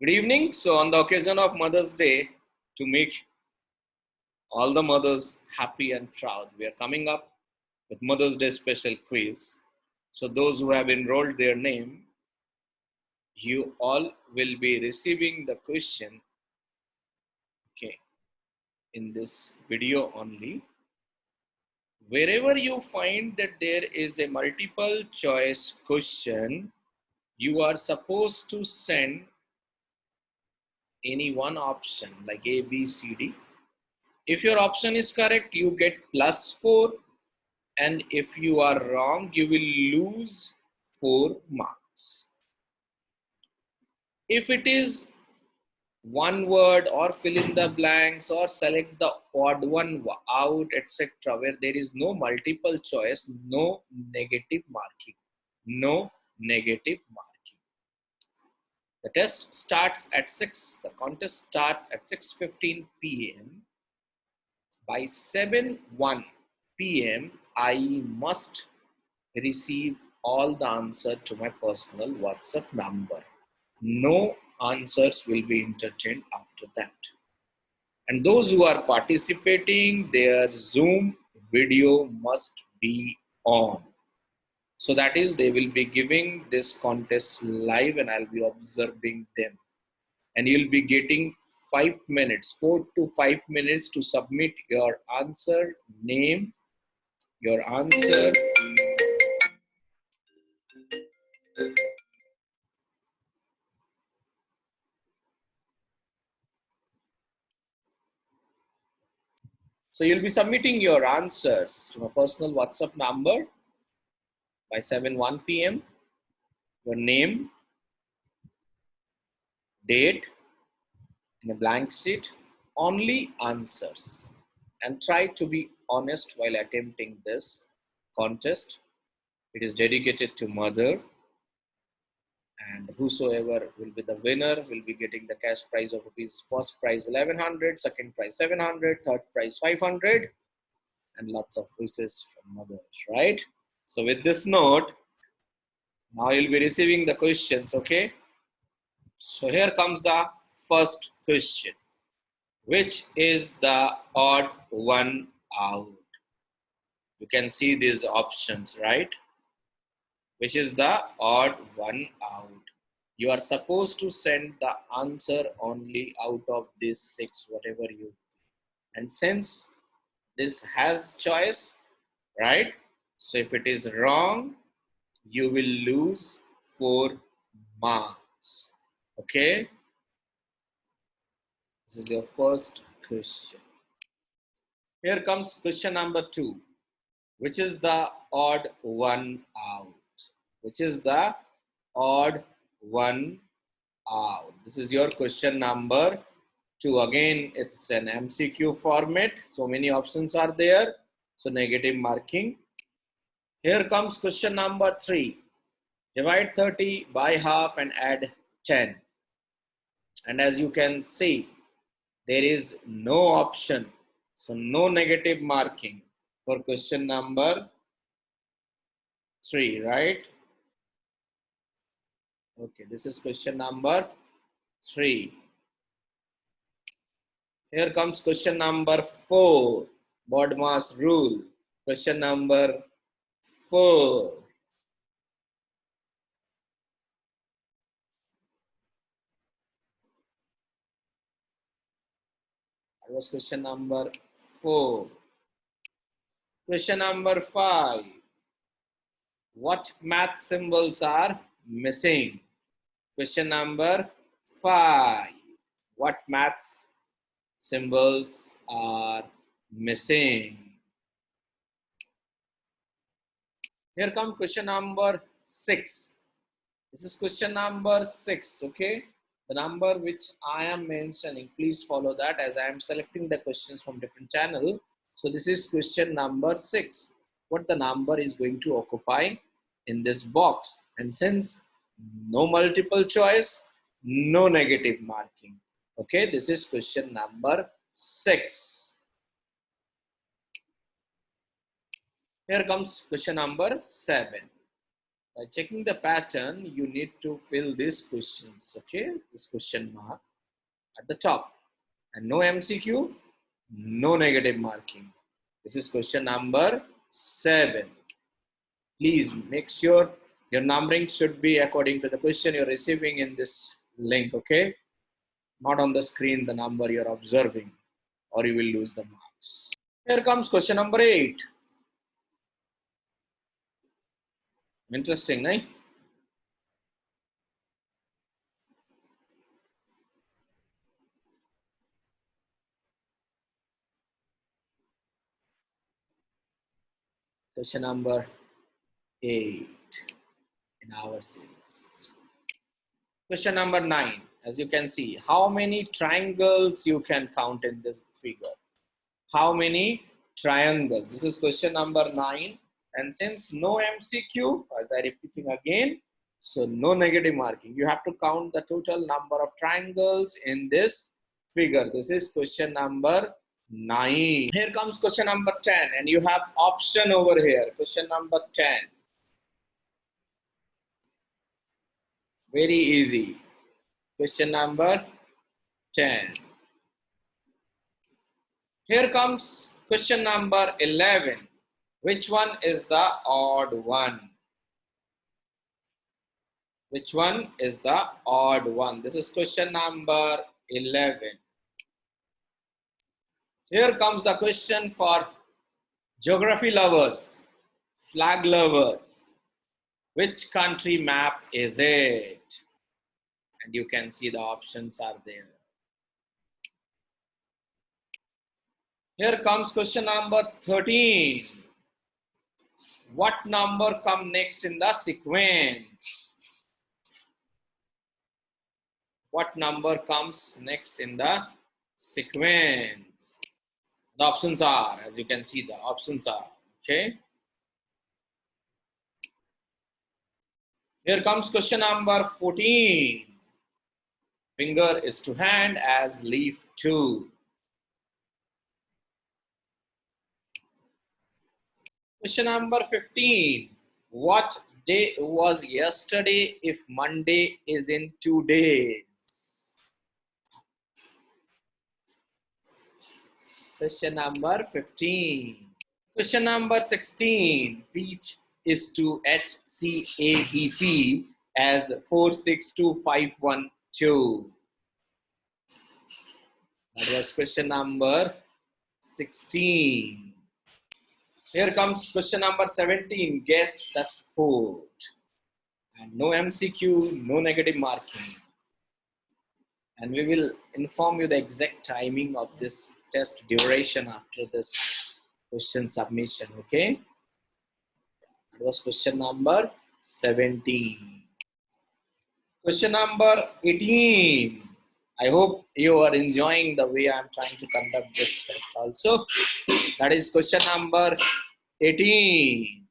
Good evening. So, on the occasion of Mother's Day, to make all the mothers happy and proud, we are coming up with Mother's Day special quiz. So, those who have enrolled their name, you all will be receiving the question, okay, in this video only. Wherever you find that there is a multiple choice question, you are supposed to send any one option like A, B, C, D. If your option is correct, you get +4, and if you are wrong, you will lose 4 marks. If it is one word or fill in the blanks or select the odd one out, etc., where there is no multiple choice, no negative marking. No negative marking. The test starts at 6. The contest starts at 6:15 p.m. By 7:01 p.m. I must receive all the answer to my personal WhatsApp number. No answers will be entertained after that. And those who are participating, their Zoom video must be on. So that is, they will be giving this contest live and I'll be observing them. And you'll be getting 5 minutes, 4 to 5 minutes to submit your answer, name, your answer. So you'll be submitting your answers to my personal WhatsApp number by 7:01 p.m. Your name, date in a blank sheet, only answers. And try to be honest while attempting this contest. It is dedicated to mother, and whosoever will be the winner will be getting the cash prize of rupees. First prize 1100, second prize 700, third prize 500, and lots of wishes from mothers, right? So with this note, now you'll be receiving the questions, okay? So here comes the first question. Which is the odd one out? You can see these options, right? Which is the odd one out? You are supposed to send the answer only out of these 6, whatever you. And since this has choice, right? So if it is wrong, you will lose 4 marks. Okay? This is your first question. Here comes question number 2. Which is the odd one out? Which is the odd one out? This is your question number 2. Again, it's an MCQ format. So many options are there. So negative marking. Here comes question number 3. Divide 30 by half and add 10. And as you can see, there is no option. So no negative marking for question number 3, right? Okay, this is question number 3. Here comes question number 4. BODMAS rule. Question number 4. That was question number 4. Question number 5. What math symbols are missing? Question number 5. What math symbols are missing? Here comes question number 6. This is question number 6, okay? The number which I am mentioning, please follow that as I am selecting the questions from different channel. So this is question number 6. What the number is going to occupy in this box. And since no multiple choice, no negative marking. Okay, this is question number 6. Here comes question number 7. By checking the pattern, you need to fill these questions, okay? This question mark at the top. And no MCQ, no negative marking. This is question number 7. Please make sure your numbering should be according to the question you're receiving in this link, okay? Not on the screen the number you're observing, or you will lose the marks. Here comes question number 8. Interesting, right? Question number 8 in our series. Question number 9. As you can see, how many triangles you can count in this figure? How many triangles? This is question number 9. And since no MCQ, as I repeating again, so no negative marking. You have to count the total number of triangles in this figure. This is question number 9. Here comes question number 10, and you have option over here. Question number 10. Very easy. Question number 10. Here comes question number 11. Which one is the odd one? Which one is the odd one? This is question number 11. Here comes the question for geography lovers, flag lovers. Which country map is it? And you can see the options are there. Here comes question number 13. What number come next in the sequence? What number comes next in the sequence? The options are, as you can see, the options are, okay? Here comes question number 14. Finger is to hand as leaf to. Question number 15. What day was yesterday if Monday is in 2 days? Question number 15. Question number 16. Peach is to HCAEP as 462512. That was question number 16. Here comes question number 17. Guess the sport. And no MCQ, no negative marking. And we will inform you the exact timing of this test duration after this question submission, okay? That was question number 17. Question number 18. I hope you are enjoying the way I'm trying to conduct this test also. That is question number 18.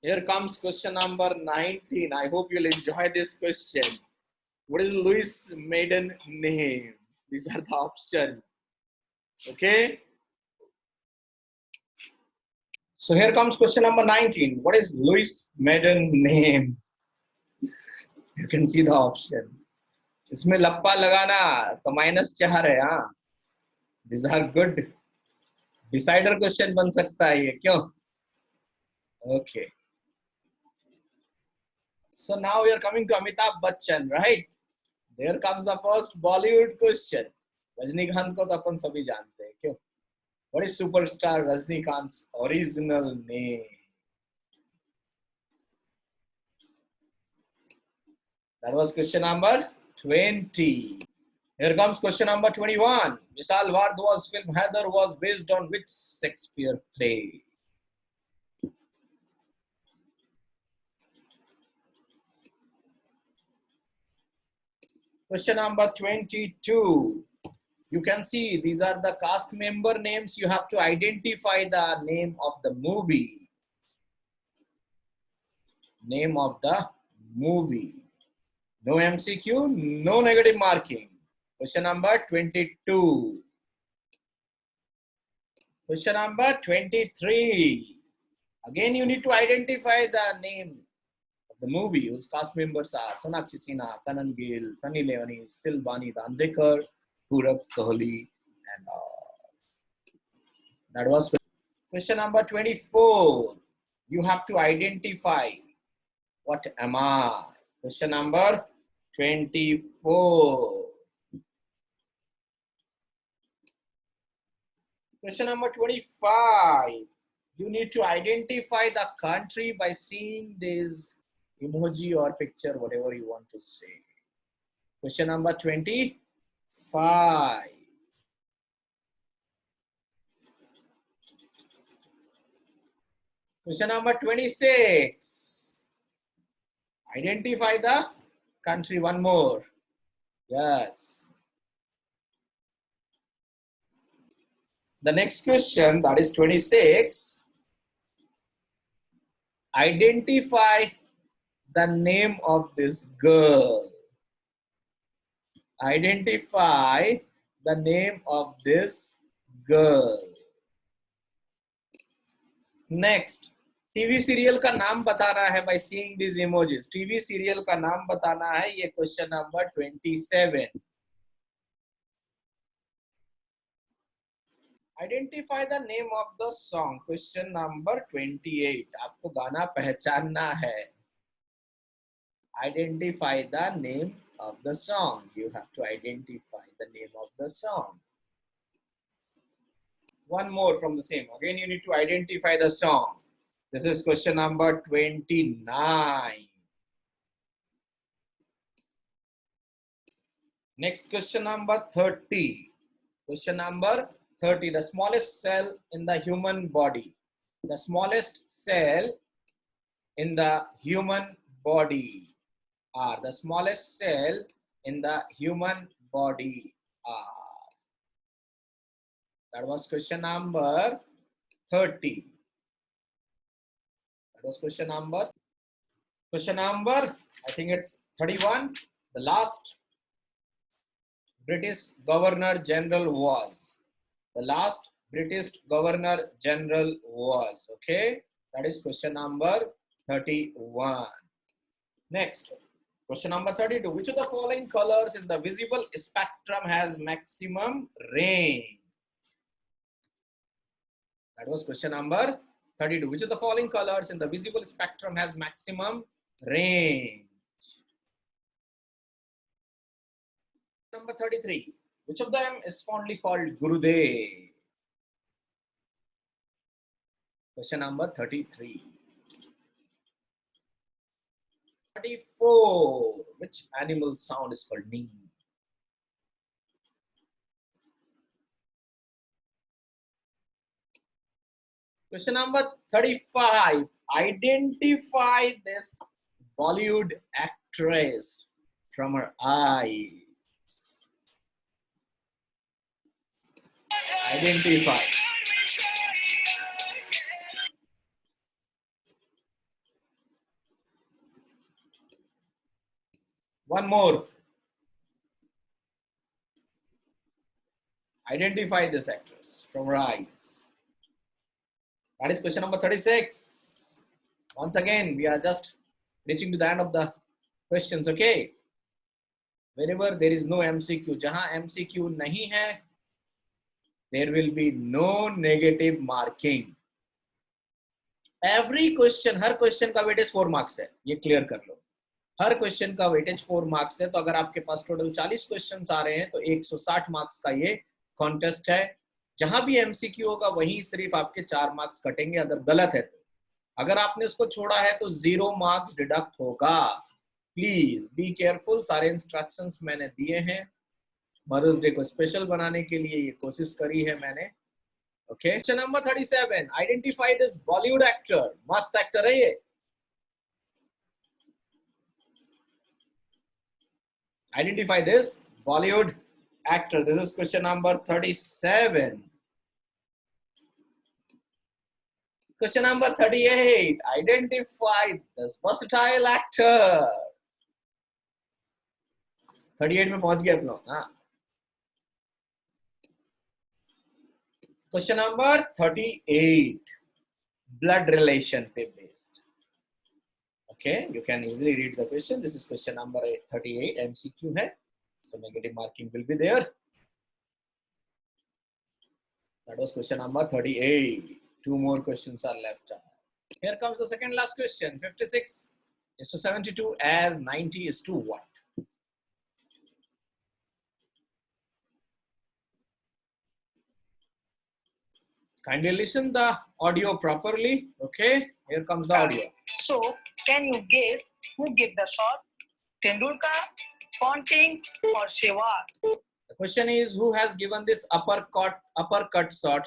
Here comes question number 19. I hope you'll enjoy this question. What is Louis' maiden name? These are the options. Okay. So here comes question number 19. What is Louis' maiden name? You can see the option. इसमें लप्पा लगाना तो -4 है. हाँ. These are good. Decider question बन सकता है ये, क्यों? Okay. So now we are coming to Amitabh Bachchan, right? Here comes the first Bollywood question. Rajinikanth को तो अपन सभी जानते हैं, क्यों? What is superstar Rajnikant's original name? That was question number 20. Here comes question number 21. Vishal Bhardwaj's film Haider was based on which Shakespeare play? Question number 22. You can see these are the cast member names. You have to identify the name of the movie. Name of the movie. No MCQ, no negative marking. Question number 22. Question number 23. Again, you need to identify the name of the movie whose cast members are Sonakshi Sinha, Kanan Gill, Sunny Leone, Silvani Dandekar, Purab Kohli, and that was question number 24. You have to identify what am I. Question number 24. Question number 25. You need to identify the country by seeing this emoji or picture, whatever you want to say. Question number 25. Question number 26. Identify the country. One more. Yes. The next question, that is 26. Identify the name of this girl. Identify the name of this girl. Next, TV serial का नाम बताना है by seeing these emojis. TV serial का नाम बताना है, ये question number 27. Identify the name of the song. Question number 28. आपको गाना पहचानना है. Identify the name of the song. You have to identify the name of the song. One more from the same. Again, you need to identify the song. This is question number 29. Next, question number 30. Question number 30. The smallest cell in the human body. The smallest cell in the human body are. The smallest cell in the human body are. That was question number 30. That was question number, I think it's 31. The last British Governor General was. The last British Governor General was. Okay, that is question number 31. Next, question number 32. Which of the following colors in the visible spectrum has maximum range? That was question number 32. Which of the following colors in the visible spectrum has maximum range? Number 33. Which of them is fondly called Gurudev? Question number 33. 34. Which animal sound is called ning? Question number 35. Identify this Bollywood actress from her eyes. Identify. One more. Identify this actress from her eyes. That is question number 36. Once again, we are just reaching to the end of the questions, okay? Wherever there is no MCQ, जहाँ MCQ नहीं है, there will be no negative marking. Every question, her question का weightage 4 marks है, ये clear कर लो. हर question का weightage 4 marks है, तो अगर आपके पास total 40 questions आ रहे हैं, तो 160 marks का ये contest है. जहां भी MCQ होगा वहीं सिर्फ आपके 4 मार्क्स कटेंगे अगर गलत है तो. अगर आपने उसको छोड़ा है तो 0 मार्क्स डिडक्ट होगा. Please be careful. सारे इंस्ट्रक्शंस मैंने दिए हैं. मदर्स डे को स्पेशल बनाने के लिए ये कोशिश करी है मैंने. Okay, question number 37. Identify this Bollywood actor. मस्त एक्टर है ये. Identify this Bollywood actor. This is question number 37. Question number 38. Identify this versatile actor. 38 में पहुंच गए आप लोग. हाँ, question number 38, blood relation based. Okay, you can easily read the question. This is question number 38, MCQ hai, so negative marking will be there. That was question number 38. Two more questions are left. Here comes the second last question. 56 is to 72 as 90 is to what? Kindly listen the audio properly. Okay, here comes the audio. So, can you guess who gave the shot? Tendulkar, Fontaine, or Sehwag? The question is, who has given this uppercut shot?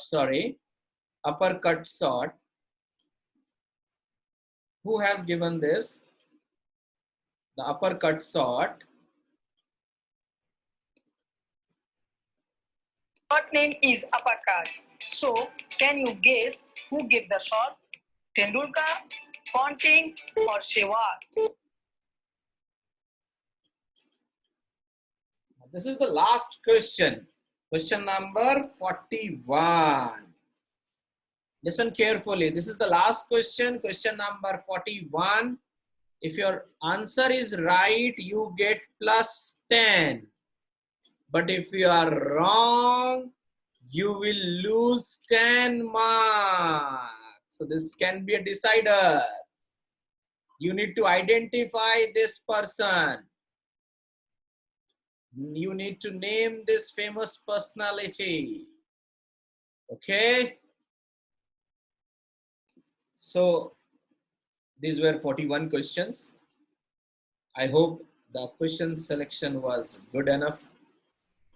Who has given this? The uppercut shot. Shot name is uppercut. So, can you guess who gave the shot? Tendulkar, Fontaine, or Sehwag? This is the last question. Question number 41. Listen carefully. This is the last question. Question number 41. If your answer is right, you get plus 10. But if you are wrong, you will lose 10 marks. So this can be a decider. You need to identify this person. You need to name this famous personality. Okay? So these were 41 questions. I hope the question selection was good enough.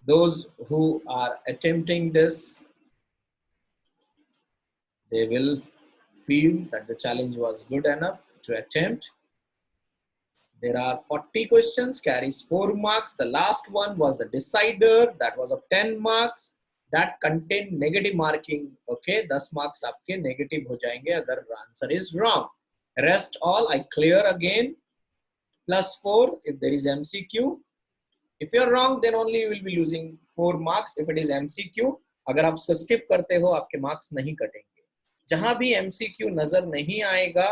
Those who are attempting this, they will feel that the challenge was good enough to attempt. There are 40 questions, carries 4 marks. The last one was the decider, that was of 10 marks. That contained negative marking. Okay, 10 marks आपके negative हो जाएंगे अगर answer is wrong. Rest all I clear again. Plus 4 if there is MCQ. If you are wrong, then only you will be losing 4 marks. If it is MCQ, अगर आप उसको skip करते हो, आपके marks नहीं कटेंगे. जहां भी MCQ नजर नहीं आएगा,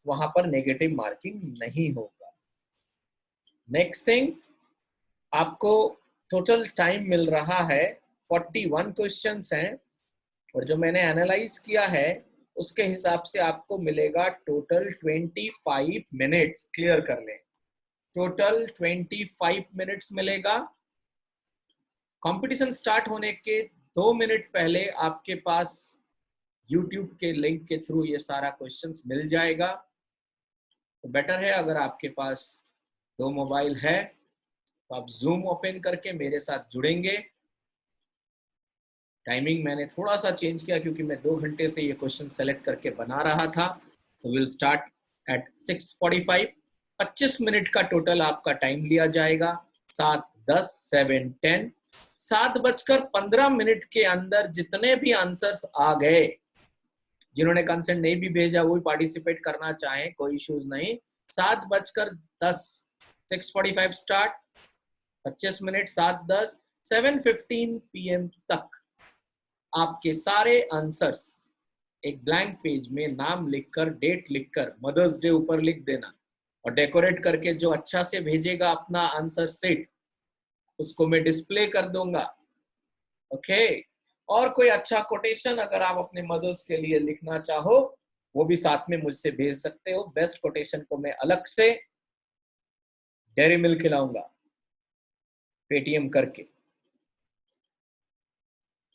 वहां पर negative marking नहीं होगा. नेक्स्ट थिंग, आपको टोटल टाइम मिल रहा है 41 क्वेश्चंस हैं और जो मैंने एनालाइज किया है उसके हिसाब से आपको मिलेगा टोटल 25 मिनट्स. क्लियर कर लें, टोटल 25 मिनट्स मिलेगा. कंपटीशन स्टार्ट होने के 2 मिनट पहले आपके पास यूट्यूब के लिंक के थ्रू ये सारा क्वेश्चंस मिल जाएगा. तो बेटर है अगर आपके पास 2 मोबाइल है तो आप जूम ओपन करके मेरे साथ जुड़ेंगे. टाइमिंग मैंने थोड़ा सा चेंज किया क्योंकि मैं 2 घंटे से ये क्वेश्चन सेलेक्ट करके बना रहा था. तो विल स्टार्ट एट 6:45. 25 मिनट का टोटल आपका टाइम लिया जाएगा. 7, 10, 7, 10. 7:15 के अंदर जितने भी आंसर्स आ गए, जिन्होंने कंसेंट नहीं भी भेजा वो भी पार्टिसिपेट करना चाहें, कोई इश्यूज नहीं. 7:10, 6:45 स्टार्ट, 25 मिनट, 7:10, 7:15 PM तक आपके सारे आंसर्स एक ब्लैंक पेज में नाम लिखकर, डेट लिखकर, मदर्स डे ऊपर लिख देना और डेकोरेट करके जो अच्छा से भेजेगा अपना आंसर सेट, उसको मैं डिस्प्ले कर दूंगा. ओके, और कोई अच्छा कोटेशन अगर आप अपने मदर्स के लिए लिखना चाहो वो भी साथ में मुझसे भेज सकते हो. बेस्ट कोटेशन को मैं अलग से डेयरी मिल्क खिलाऊंगा पेटीएम करके.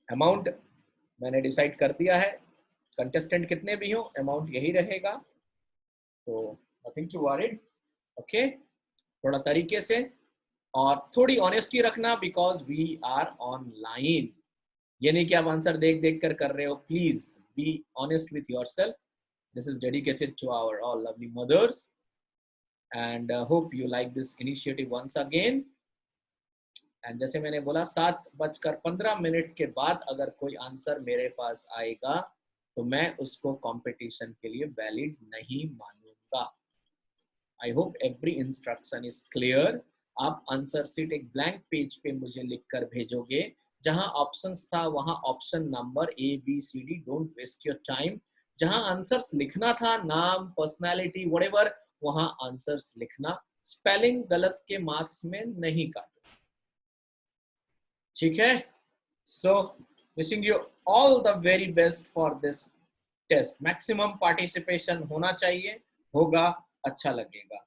अमाउंट मैंने डिसाइड कर दिया है, कंटेस्टेंट कितने भी हो अमाउंट यही रहेगा. तो नथिंग टू वरीड. ओके, थोड़ा तरीके से और थोड़ी ऑनेस्टी रखना बिकॉज वी आर ऑनलाइन. ये नहीं कि आप आंसर देख देख कर रहे हो. Please be honest with yourself. This is dedicated to our all lovely mothers and hope you like this initiative once again. And जैसे मैंने बोला 7:15 के बाद अगर कोई आंसर मेरे पास आएगा तो मैं उसको कंपटीशन के लिए वैलिड नहीं मानूंगा. I hope every instruction is clear. आप आंसर सीट एक ब्लैंक पेज पे मुझे लिखकर भेजोगे जहां ऑप्शंस था वहां option number ABCD, don't waste your time. जहां आंसर्स लिखना था, नाम, पर्सनालिटी, व्हाटएवर, वहां आंसर्स लिखना। स्पेलिंग गलत के मार्क्स में नहीं काटो, ठीक है? So wishing you all the very best for this test. Maximum participation होना चाहिए, होगा, अच्छा लगेगा।